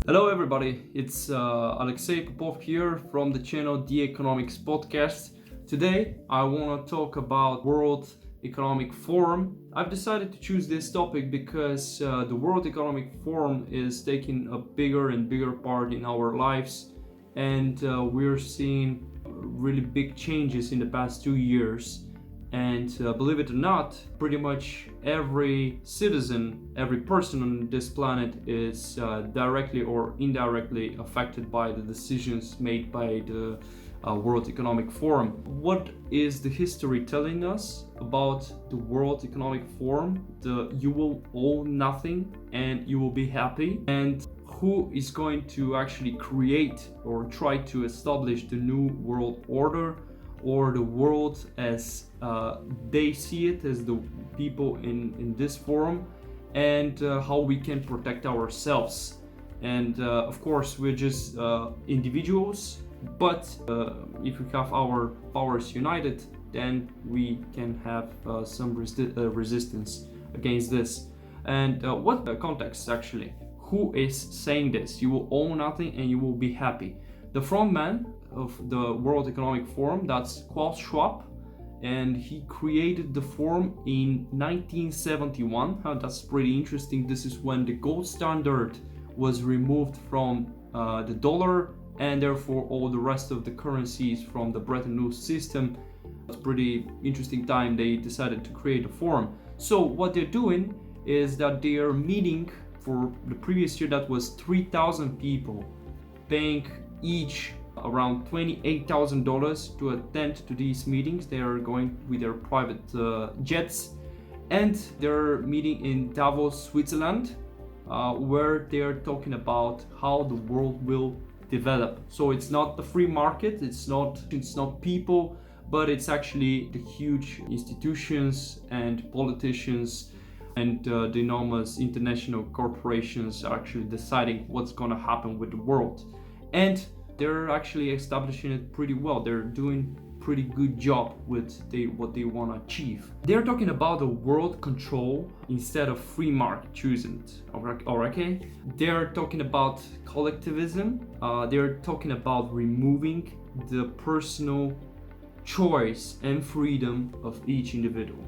Hello everybody, it's Alexey Popov here from the channel The Economics Podcast. Today I want to talk about World Economic Forum. I've decided to choose this topic because the World Economic Forum is taking a bigger and bigger part in our lives, and we're seeing really big changes in the past 2 years. And believe it or not, pretty much every citizen, every person on this planet is directly or indirectly affected by the decisions made by the World Economic Forum. What is the history telling us about the World Economic Forum? You will own nothing and you will be happy. And who is going to actually create or try to establish the new world order, or the world as they see it, as the people in this forum, and how we can protect ourselves. And of course, we're just individuals, but if we have our powers united, then we can have some resistance against this. And what the context actually? Who is saying this? You will own nothing and you will be happy. The frontman of the World Economic Forum, that's Klaus Schwab, and he created the forum in 1971. That's pretty interesting. This is when the gold standard was removed from the dollar, and therefore all the rest of the currencies from the Bretton Woods system. It's a pretty interesting time they decided to create a forum. So what they're doing is that they are meeting. For the previous year, that was 3,000 people, paying each around $28,000 to attend to these meetings. They are going with their private jets, and they're meeting in Davos, Switzerland, where they're talking about how the world will develop. So it's not the free market, it's not people, but it's actually the huge institutions and politicians and the enormous international corporations are actually deciding what's going to happen with the world. And they're actually establishing it pretty well. They're doing pretty good job with what they want to achieve. They're talking about a world control instead of free market choosing it. Okay? They're talking about collectivism. They're talking about removing the personal choice and freedom of each individual.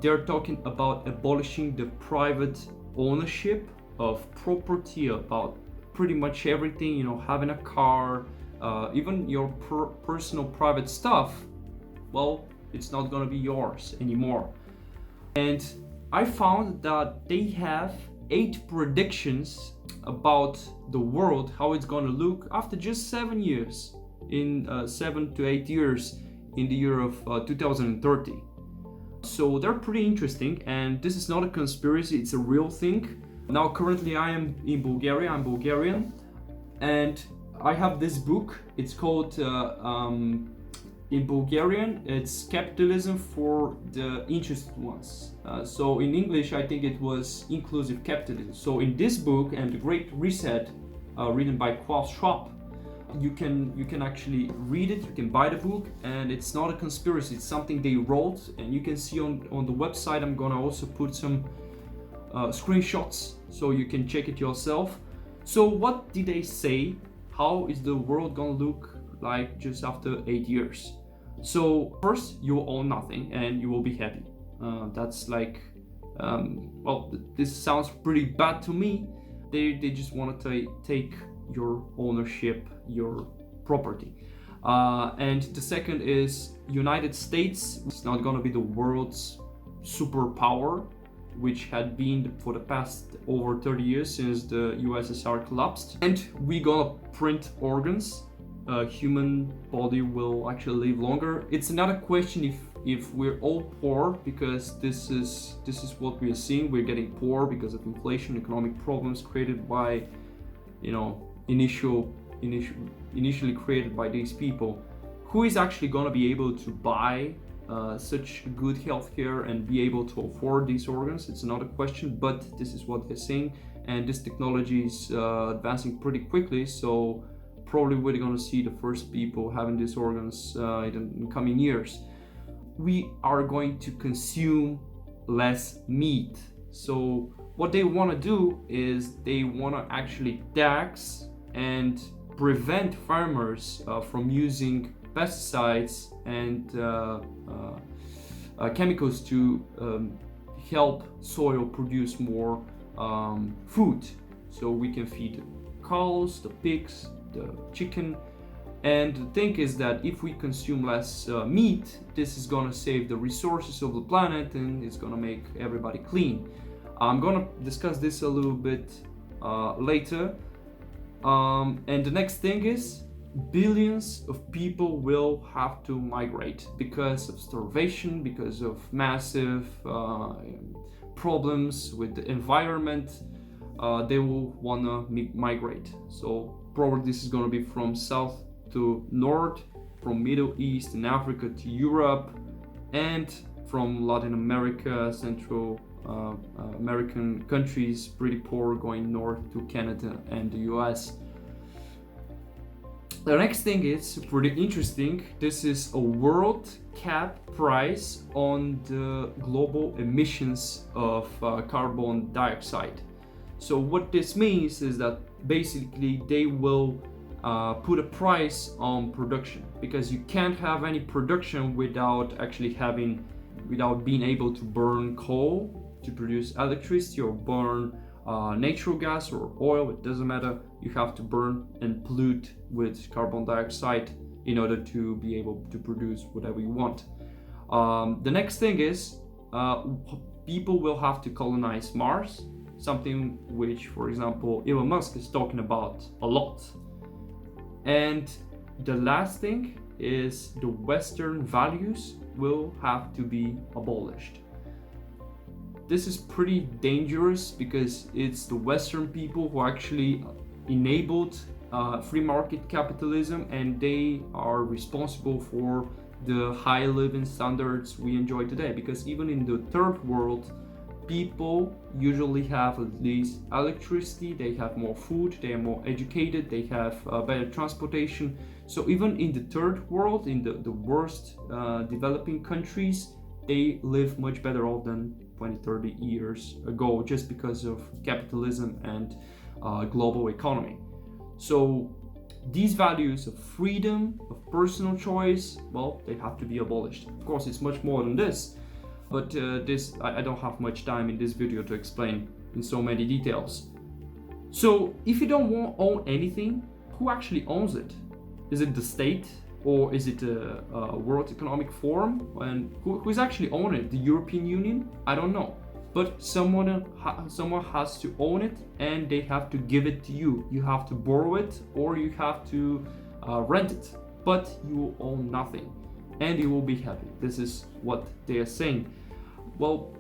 They're talking about abolishing the private ownership of property, about pretty much everything, having a car, even your personal private stuff. Well, it's not going to be yours anymore. And I found that they have 8 predictions about the world, how it's going to look after just 7 years, in 7 to 8 years, in the year of 2030. So they're pretty interesting, and this is not a conspiracy, it's a real thing. Now currently I am in Bulgaria, I'm Bulgarian, and I have this book. It's called, in Bulgarian, it's Capitalism for the Interested Ones. So in English I think it was Inclusive Capitalism. So in this book and The Great Reset, written by Klaus Schwab, you can actually read it, you can buy the book, and it's not a conspiracy, it's something they wrote, and you can see on the website. I'm gonna also put some screenshots so you can check it yourself. So what did they say? How is the world gonna look like just after 8 years? So first, you will own nothing and you will be happy. That's like, this sounds pretty bad to me. They just want to take your ownership, your property. And the second is United States. It's not gonna be the world's superpower, which had been for the past over 30 years since the USSR collapsed. And we're gonna print organs. Human body will actually live longer. It's another question if we're all poor, because this is what we are seeing. We're getting poor because of inflation, economic problems created by, initially created by these people. Who is actually gonna be able to buy such good healthcare and be able to afford these organs? It's another question, but this is what they're saying, and this technology is advancing pretty quickly, so probably we're going to see the first people having these organs in coming years. We are going to consume less meat, so what they want to do is they want to actually tax and prevent farmers from using pesticides and chemicals to help soil produce more food, so we can feed the cows, the pigs, the chicken. And the thing is that if we consume less meat, this is gonna save the resources of the planet and it's gonna make everybody clean. I'm gonna discuss this a little bit later. And the next thing is, billions of people will have to migrate because of starvation, because of massive problems with the environment. They will wanna migrate. So probably this is gonna be from south to north, from Middle East and Africa to Europe, and from Latin America, Central American countries, pretty poor, going north to Canada and the US. The next thing is pretty interesting. This is a world cap price on the global emissions of carbon dioxide. So what this means is that basically they will put a price on production, because you can't have any production without being able to burn coal to produce electricity, or burn natural gas or oil. It doesn't matter. You have to burn and pollute with carbon dioxide in order to be able to produce whatever you want. The next thing is people will have to colonize Mars, something which, for example, Elon Musk is talking about a lot. And the last thing is the Western values will have to be abolished. This is pretty dangerous because it's the Western people who actually enabled free market capitalism, and they are responsible for the high living standards we enjoy today. Because even in the third world, people usually have at least electricity, they have more food, they are more educated, they have better transportation. So even in the third world, in the worst developing countries, they live much better off than 20-30 years ago, just because of capitalism and global economy. So these values of freedom, of personal choice, well, they have to be abolished. Of course, it's much more than this, but I don't have much time in this video to explain in so many details. So if you don't own anything, who actually owns it? Is it the state, or is it a World Economic Forum? And who is actually owning it? The European Union? I don't know. But someone has to own it, and they have to give it to you. You have to borrow it, or you have to rent it. But you will own nothing, and you will be happy. This is what they are saying. Well,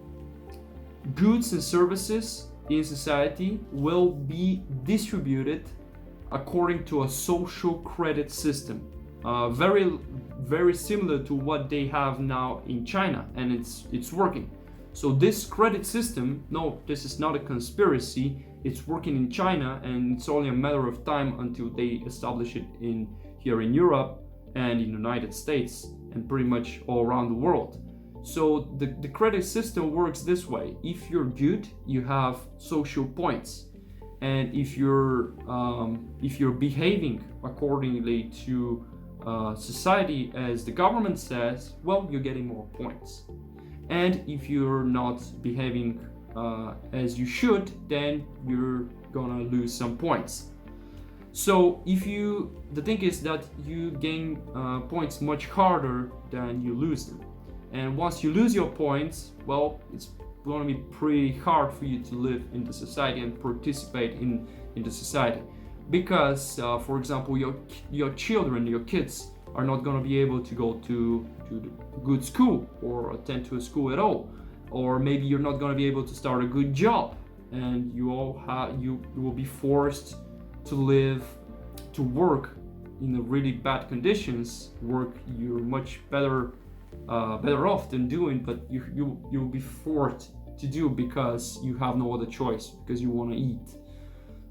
goods and services in society will be distributed according to a social credit system. Very similar to what they have now in China, and it's working. So this credit system, no, this is not a conspiracy, it's working in China, and it's only a matter of time until they establish it here in Europe and in the United States and pretty much all around the world. So the credit system works this way. If you're good, you have social points, and if you're behaving accordingly to society as the government says, well, you're getting more points. And if you're not behaving as you should, then you're gonna lose some points. So the thing is that you gain points much harder than you lose them. And once you lose your points, well, it's gonna be pretty hard for you to live in the society and participate in the society. Because, for example, your children, your kids are not gonna be able to go to the good school or attend to a school at all. Or maybe you're not gonna be able to start a good job, and you will be forced to work in really bad conditions. Work you're much better off than doing, but you'll be forced to do because you have no other choice, because you want to eat.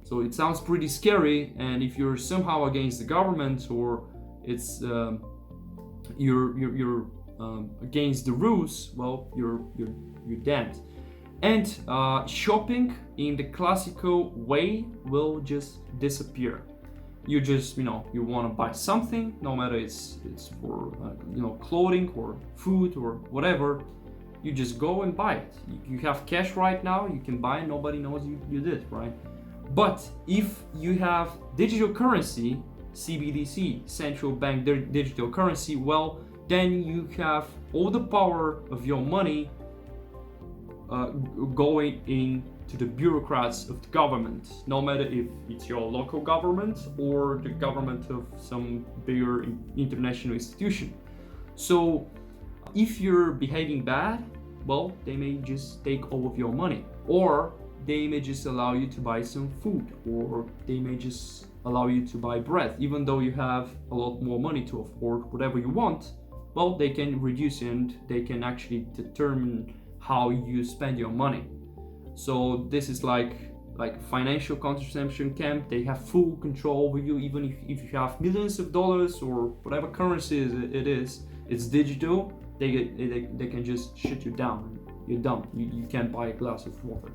So it sounds pretty scary, and if you're somehow against the government, or it's you're against the rules, well, you're damned. And shopping in the classical way will just disappear. You just, you want to buy something, no matter it's for clothing or food or whatever, you just go and buy it. You have cash right now, you can buy it, nobody knows you did, right? But if you have digital currency, CBDC, central bank digital currency, well, then you have all the power of your money going into the bureaucrats of the government, no matter if it's your local government or the government of some bigger international institution. So if you're behaving bad, well, they may just take all of your money, or they may just allow you to buy some food, or they may just allow you to buy bread, even though you have a lot more money to afford whatever you want. Well, they can reduce and they can actually determine how you spend your money. So this is like financial contraception camp. They have full control over you, even if you have millions of dollars or whatever currency it is, it's digital. They can just shut you down. You're done. You can't buy a glass of water.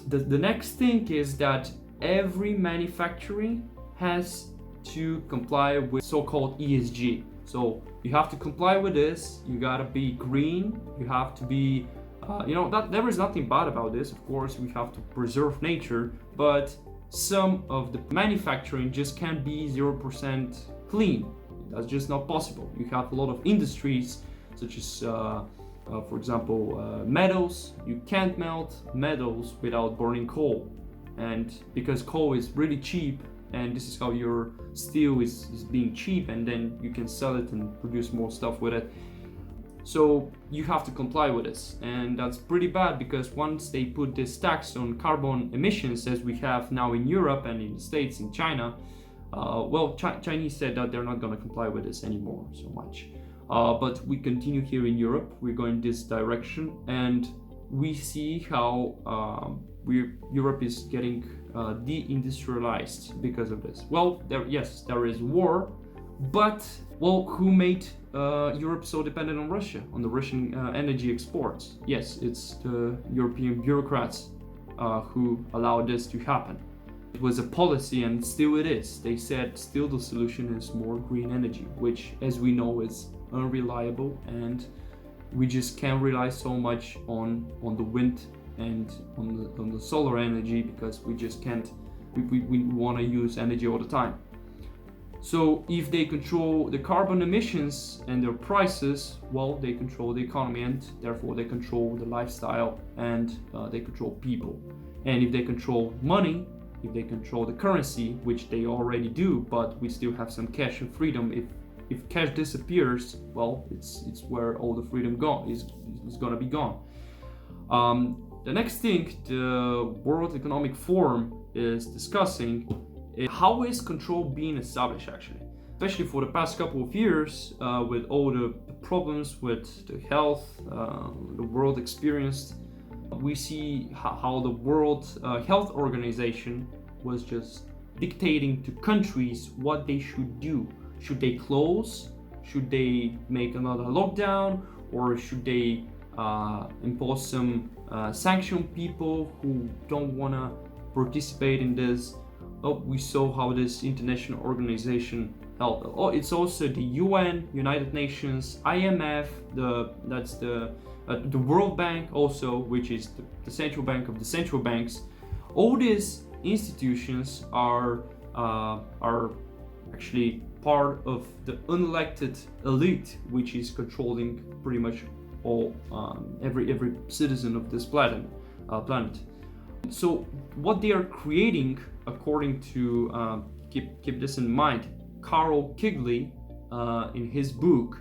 The next thing is that every manufacturing has to comply with so-called ESG. So you have to comply with this. You gotta be green. You have to be, that there is nothing bad about this. Of course, we have to preserve nature, but some of the manufacturing just can't be 0% clean. That's just not possible. You have a lot of industries, such as, for example, metals. You can't melt metals without burning coal, and because coal is really cheap, and this is how your steel is being cheap, and then you can sell it and produce more stuff with it. So you have to comply with this, and that's pretty bad, because once they put this tax on carbon emissions, as we have now in Europe and in the States, in China, Chinese said that they're not going to comply with this anymore so much. But we continue here in Europe. We're going this direction, and we see how Europe is getting deindustrialized because of this. Well, there is war, but who made Europe so dependent on Russia, on the Russian energy exports? Yes, it's the European bureaucrats who allowed this to happen. It was a policy, and still it is. They said still the solution is more green energy, which, as we know, is unreliable, and we just can't rely so much on the wind and on the solar energy, because we just can't. We want to use energy all the time. So if they control the carbon emissions and their prices, well, they control the economy, and therefore they control the lifestyle, and they control people. And if they control money, if they control the currency, which they already do, but we still have some cash and freedom. If cash disappears, well, it's where all the freedom is gonna be gone. The next thing the World Economic Forum is discussing is how is control being established, actually, especially for the past couple of years, with all the problems with the health the world experienced. We see how the World Health Organization was just dictating to countries what they should do. Should they close? Should they make another lockdown? Or should they impose some sanction people who don't want to participate in this? We saw how this international organization helped. It's also the UN, United Nations, IMF, that's the World Bank also, which is the central bank of the central banks. All these institutions are actually part of the unelected elite, which is controlling pretty much all every citizen of this planet. So what they are creating, according to keep this in mind, Carol Quigley, in his book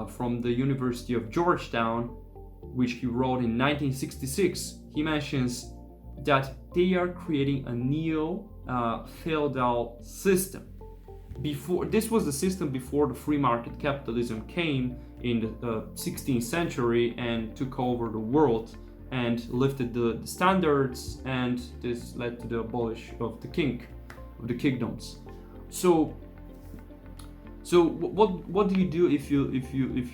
from the University of Georgetown, which he wrote in 1966, he mentions that they are creating a neo-feudal system. This was the system before the free market capitalism came in the 16th century and took over the world and lifted the standards, and this led to the abolition of the kingdoms. So what do you do if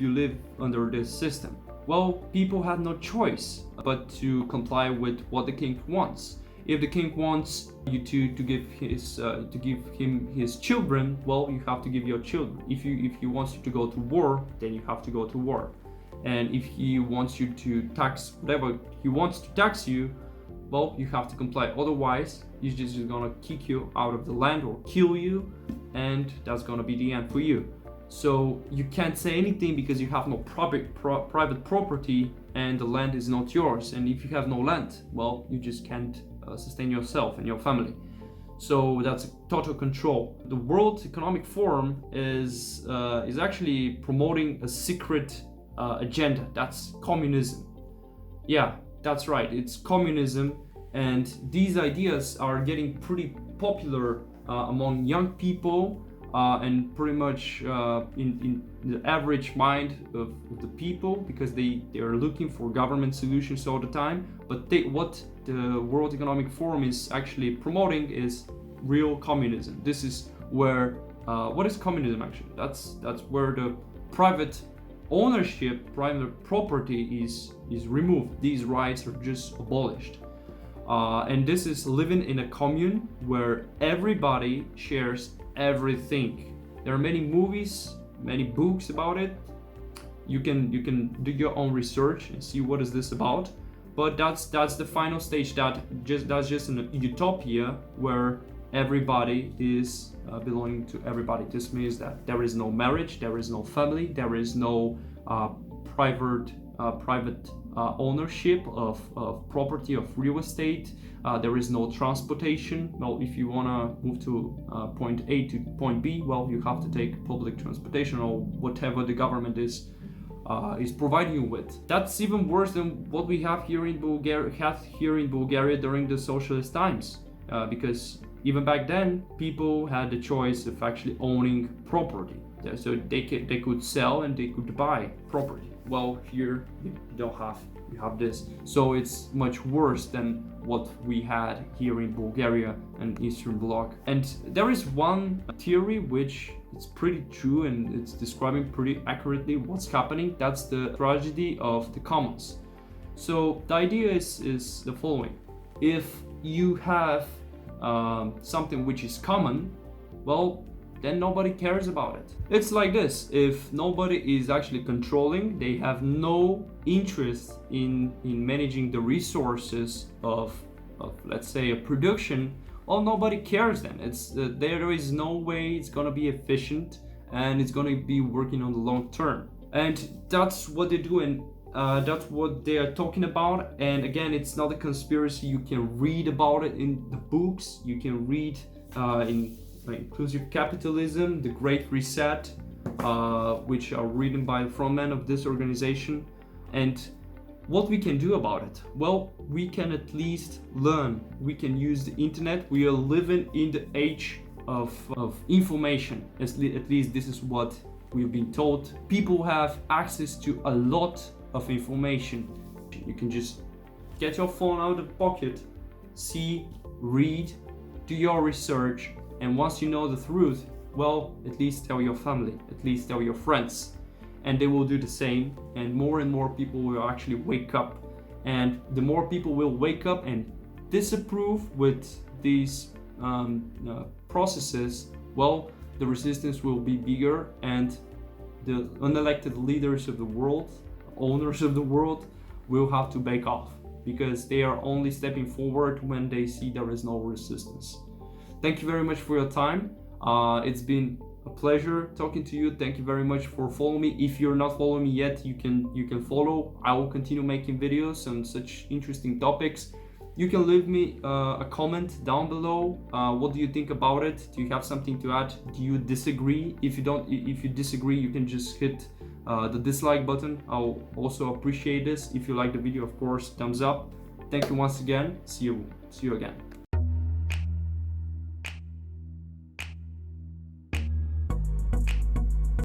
you live under this system? Well, people had no choice but to comply with what the king wants. If the king wants you to give him his children, well, you have to give your children. If he wants you to go to war, then you have to go to war. And if he wants you to tax whatever he wants to tax you, well, you have to comply. Otherwise, he's just gonna kick you out of the land or kill you, and that's gonna be the end for you. So you can't say anything because you have no private property and the land is not yours. And if you have no land, well, you just can't sustain yourself and your family. So that's total control. The World Economic Forum is actually promoting a secret agenda. That's communism. Yeah, that's right. It's communism, and these ideas are getting pretty popular among young people. And pretty much in the average mind of the people, because they are looking for government solutions all the time. But what the World Economic Forum is actually promoting is real communism. This is where what is communism actually? That's where the private ownership, private property is removed. These rights are just abolished. And this is living in a commune where everybody shares everything. There are many movies, many books about it. You can do your own research and see what is this about. But that's the final stage. That's just a utopia where everybody is belonging to everybody. This means that there is no marriage, there is no family, there is no private ownership of property, of real estate. There is no transportation. Well, if you want to move to point A to point B, well, you have to take public transportation or whatever the government is providing you with. That's even worse than what we have here in Bulgaria during the socialist times, because even back then people had the choice of actually owning property. So they could sell and they could buy property. Well, here you don't have. You have this. So it's much worse than what we had here in Bulgaria and Eastern Bloc. And there is one theory which is pretty true and it's describing pretty accurately what's happening. That's the tragedy of the commons. So the idea is the following. If you have something which is common, well, then nobody cares about it. It's like this: if nobody is actually controlling, they have no interest in managing the resources of let's say a production, well, nobody cares then. It's there is no way it's gonna be efficient and it's gonna be working on the long term. And that's what they do, and that's what they are talking about. And again, it's not a conspiracy. You can read about it in the books. You can read in Inclusive Capitalism, The Great Reset, which are written by the frontman of this organization. And what we can do about it? Well, we can at least learn. We can use the internet. We are living in the age of information. At least this is what we've been told. People have access to a lot of information. You can just get your phone out of the pocket, see, read, do your research. And once you know the truth, well, at least tell your family, at least tell your friends, and they will do the same. And more people will actually wake up. And the more people will wake up and disapprove with these processes, well, the resistance will be bigger, and the unelected leaders of the world, owners of the world, will have to back off, because they are only stepping forward when they see there is no resistance. Thank you very much for your time. It's been a pleasure talking to you. Thank you very much for following me. If you're not following me yet, you can follow. I will continue making videos on such interesting topics. You can leave me a comment down below. What do you think about it? Do you have something to add? Do you disagree? If you disagree, you can just hit the dislike button. I'll also appreciate this. If you like the video, of course, thumbs up. Thank you once again. See you again.